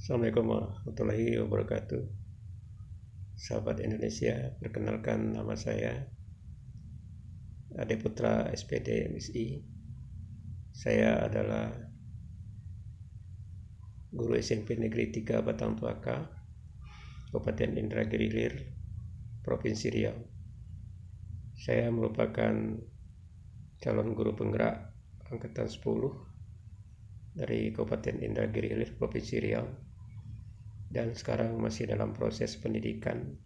Assalamualaikum warahmatullahi wabarakatuh. Sahabat Indonesia, perkenalkan nama saya Ade Putra SPD MSI. Saya adalah guru SMP Negeri 3 Batang Tuaka, Kabupaten Indragiri Hilir, Provinsi Riau. Saya merupakan calon guru penggerak angkatan 10 dari Kabupaten Indragiri Hilir, Provinsi Riau, dan sekarang masih dalam proses pendidikan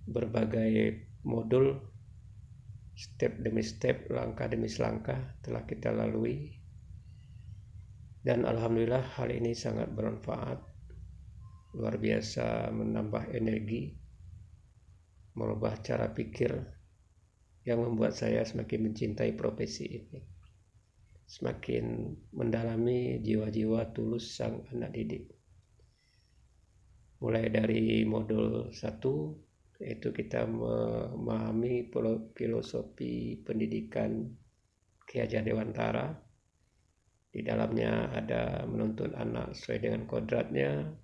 berbagai modul, step demi step, langkah demi langkah telah kita lalui, dan alhamdulillah hal ini sangat bermanfaat, luar biasa, menambah energi, merubah cara pikir yang membuat saya semakin mencintai profesi ini, semakin mendalami jiwa-jiwa tulus sang anak didik. Mulai dari modul 1, yaitu kita memahami filosofi pendidikan Ki Hajar Dewantara. Di dalamnya ada menuntun anak sesuai dengan kodratnya,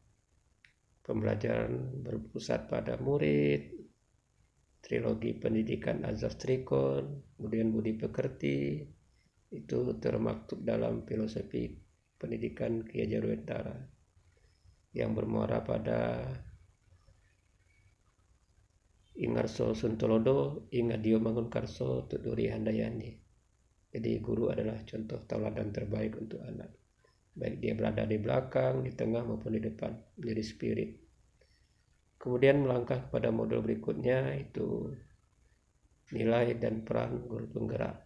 pembelajaran berpusat pada murid, trilogi pendidikan azas trikon, kemudian budi pekerti, itu termaktub dalam filosofi pendidikan Ki Hajar Dewantara yang bermuara pada Ingarso Suntolodo, Ingadio Mangunkarso, Tuturi Handayani. Jadi guru adalah contoh tauladan terbaik untuk anak, baik dia berada di belakang, di tengah maupun di depan, menjadi spirit. Kemudian melangkah kepada modul berikutnya, itu nilai dan peran guru penggerak.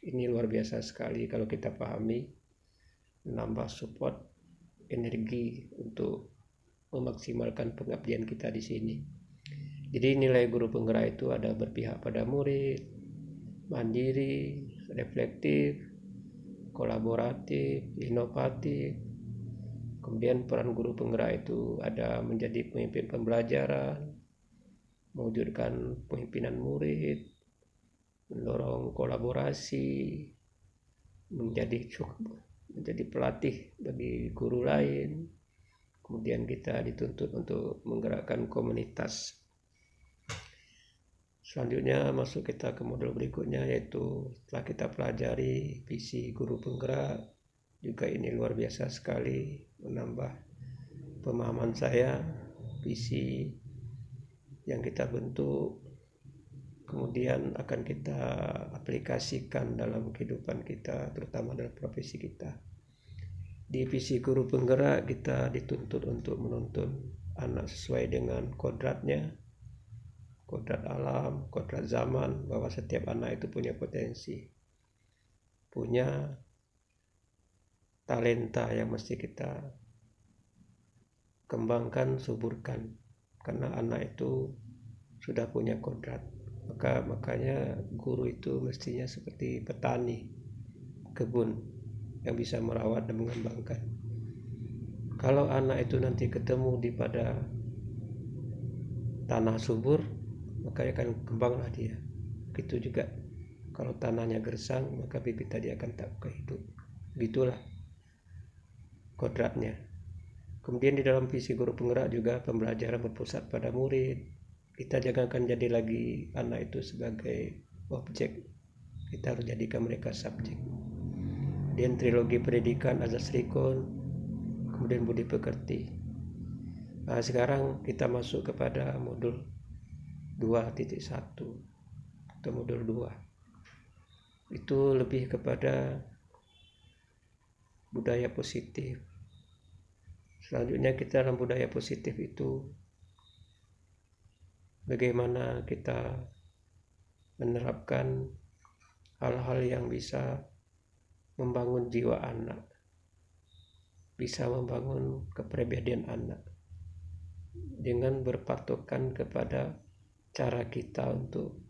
Ini luar biasa sekali kalau kita pahami, menambah support energi untuk memaksimalkan pengabdian kita di sini. Jadi nilai guru penggerak itu ada berpihak pada murid, mandiri, reflektif, kolaboratif, inovatif. Kemudian peran guru penggerak itu ada menjadi pemimpin pembelajaran, mewujudkan pemimpinan murid, mendorong kolaborasi, menjadi pelatih bagi guru lain. Kemudian kita dituntut untuk menggerakkan komunitas. Selanjutnya masuk kita ke modul berikutnya, yaitu setelah kita pelajari visi guru penggerak, juga ini luar biasa sekali, menambah pemahaman saya, visi yang kita bentuk kemudian akan kita aplikasikan dalam kehidupan kita, terutama dalam profesi kita. Di visi guru penggerak kita dituntut untuk menuntun anak sesuai dengan kodratnya, kodrat alam, kodrat zaman, bahwa setiap anak itu punya potensi, punya talenta yang mesti kita kembangkan, suburkan, karena anak itu sudah punya kodrat. Makanya guru itu mestinya seperti petani kebun yang bisa merawat dan mengembangkan. Kalau anak itu nanti ketemu di pada tanah subur, maka akan kembanglah dia. Begitu juga kalau tanahnya gersang, maka bibit tadi akan tak kehidup. Begitulah kodratnya. Kemudian di dalam visi guru penggerak juga pembelajaran berpusat pada murid. Kita jangan akan jadi lagi anak itu sebagai objek, kita harus jadikan mereka subjek. Dan trilogi pendidikan azas trikon, kemudian budi pekerti. Nah, sekarang kita masuk kepada modul 2.1 atau modul 2. Itu lebih kepada budaya positif. Selanjutnya kita dalam budaya positif itu bagaimana kita menerapkan hal-hal yang bisa membangun jiwa anak, bisa membangun kepribadian anak, dengan berpatokan kepada cara kita untuk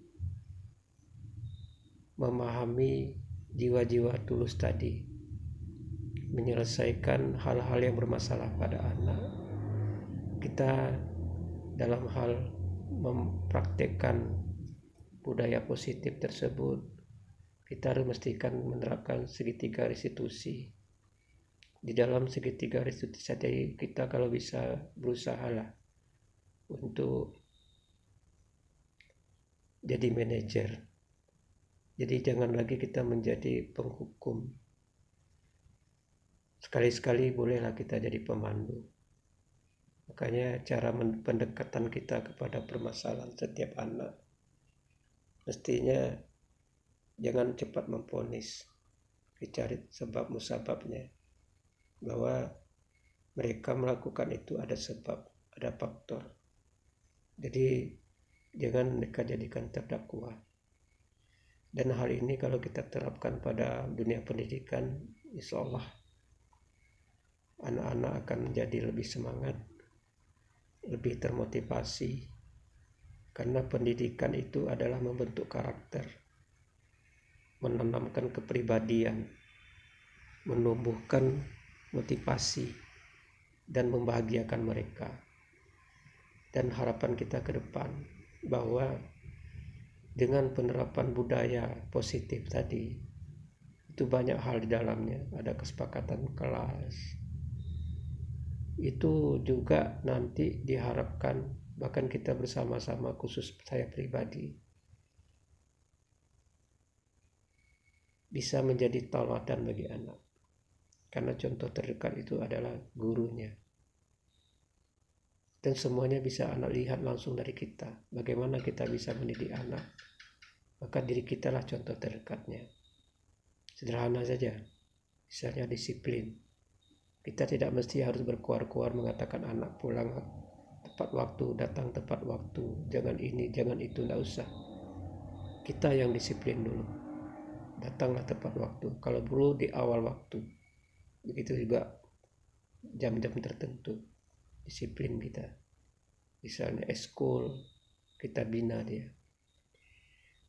memahami jiwa-jiwa tulus tadi, menyelesaikan hal-hal yang bermasalah pada anak. Kita dalam hal mempraktekkan budaya positif tersebut, kita harus memastikan menerapkan segitiga restitusi. Di dalam segitiga restitusi tadi kita kalau bisa berusaha lah untuk jadi manajer. Jadi jangan lagi kita menjadi penghukum. Sekali-sekali bolehlah kita jadi pemandu. Makanya cara pendekatan kita kepada permasalahan setiap anak mestinya jangan cepat memvonis, dicari sebab musababnya, bahwa mereka melakukan itu ada sebab, ada faktor. Jadi jangan mereka jadikan terdakwa. Dan hal ini kalau kita terapkan pada dunia pendidikan, insya Allah anak-anak akan menjadi lebih semangat, lebih termotivasi, karena pendidikan itu adalah membentuk karakter, menanamkan kepribadian, menumbuhkan motivasi, dan membahagiakan mereka. Dan harapan kita ke depan bahwa dengan penerapan budaya positif tadi, itu banyak hal di dalamnya, ada kesepakatan kelas. Itu juga nanti diharapkan, bahkan kita bersama-sama, khusus saya pribadi, bisa menjadi tauladan bagi anak. Karena contoh terdekat itu adalah gurunya. Dan semuanya bisa anak lihat langsung dari kita. Bagaimana kita bisa mendidik anak. Maka diri kita lah contoh terdekatnya. Sederhana saja. Misalnya disiplin. Kita tidak mesti harus berkuar-kuar mengatakan anak pulang tepat waktu, datang tepat waktu. Jangan ini, jangan itu, tidak usah. Kita yang disiplin dulu. Datanglah tepat waktu. Kalau perlu di awal waktu. Begitu juga jam-jam tertentu. Disiplin kita, misalnya eskul, kita bina dia.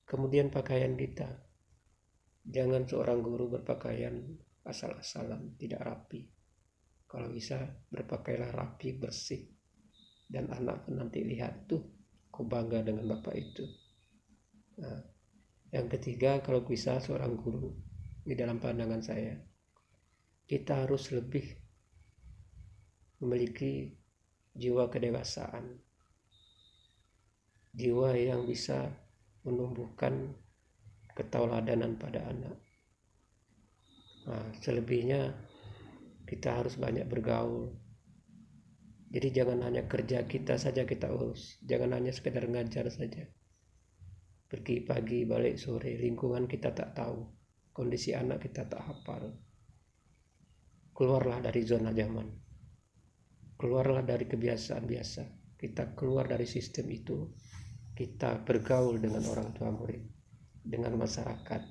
Kemudian pakaian kita, jangan seorang guru berpakaian asal-asalan, tidak rapi. Kalau bisa berpakailah rapi, bersih, dan anak pun nanti lihat tuh, kok bangga dengan bapak itu. Nah, yang ketiga, kalau bisa seorang guru, di dalam pandangan saya, kita harus lebih memiliki jiwa kedewasaan, jiwa yang bisa menumbuhkan ketauladanan pada anak. Nah, selebihnya kita harus banyak bergaul. Jadi jangan hanya kerja kita saja kita urus, jangan hanya sekedar ngajar saja. Pergi pagi, balik sore, lingkungan kita tak tahu, kondisi anak kita tak hafal. Keluarlah dari zona nyaman. Keluarlah dari kebiasaan biasa. Kita keluar dari sistem itu. Kita bergaul dengan orang tua murid, dengan masyarakat,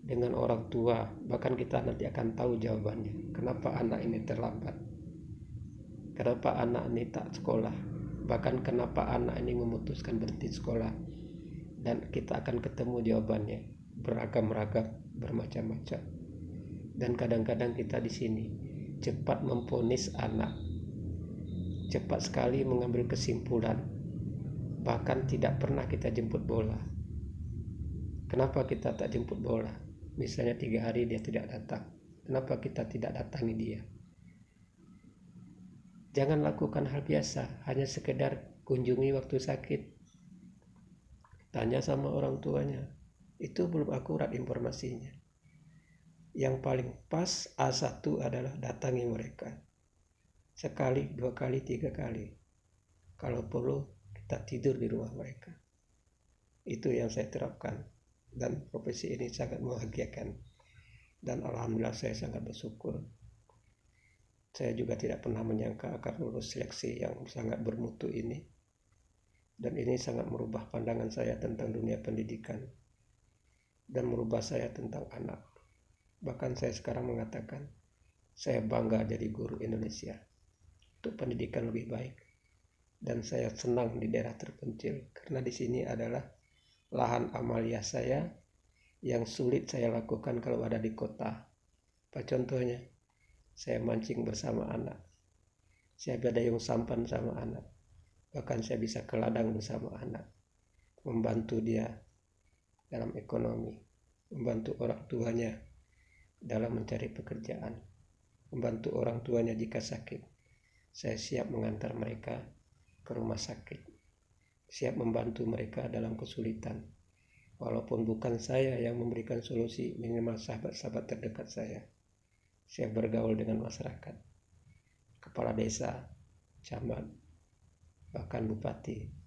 dengan orang tua. Bahkan kita nanti akan tahu jawabannya. Kenapa anak ini terlambat? Kenapa anak ini tak sekolah? Bahkan kenapa anak ini memutuskan berhenti sekolah? Dan kita akan ketemu jawabannya. Beragam-ragam, bermacam-macam. Dan kadang-kadang kita di sini cepat memvonis anak, cepat sekali mengambil kesimpulan, bahkan tidak pernah kita jemput bola. Kenapa kita tak jemput bola? Misalnya 3 hari dia tidak datang, kenapa kita tidak datangi dia? Jangan lakukan hal biasa, hanya sekedar kunjungi waktu sakit, tanya sama orang tuanya, itu belum akurat informasinya. Yang paling pas A1 adalah datangi mereka. Sekali, 2 kali, 3 kali. Kalau perlu kita tidur di rumah mereka. Itu yang saya terapkan. Dan profesi ini sangat membahagiakan. Dan alhamdulillah saya sangat bersyukur. Saya juga tidak pernah menyangka akan lulus seleksi yang sangat bermutu ini. Dan ini sangat merubah pandangan saya tentang dunia pendidikan. Dan merubah saya tentang anak. Bahkan saya sekarang mengatakan, saya bangga jadi guru Indonesia untuk pendidikan lebih baik. Dan saya senang di daerah terpencil, karena di sini adalah lahan amalia saya yang sulit saya lakukan kalau ada di kota. Apa contohnya? Saya mancing bersama anak. Saya berdayung sampan sama anak. Bahkan saya bisa ke ladang bersama anak. Membantu dia dalam ekonomi. Membantu orang tuanya dalam mencari pekerjaan. membantu orang tuanya jika sakit. Saya siap mengantar mereka ke rumah sakit, siap membantu mereka dalam kesulitan. Walaupun bukan saya yang memberikan solusi, minimal sahabat-sahabat terdekat saya. Siap bergaul dengan masyarakat, kepala desa, camat, bahkan bupati.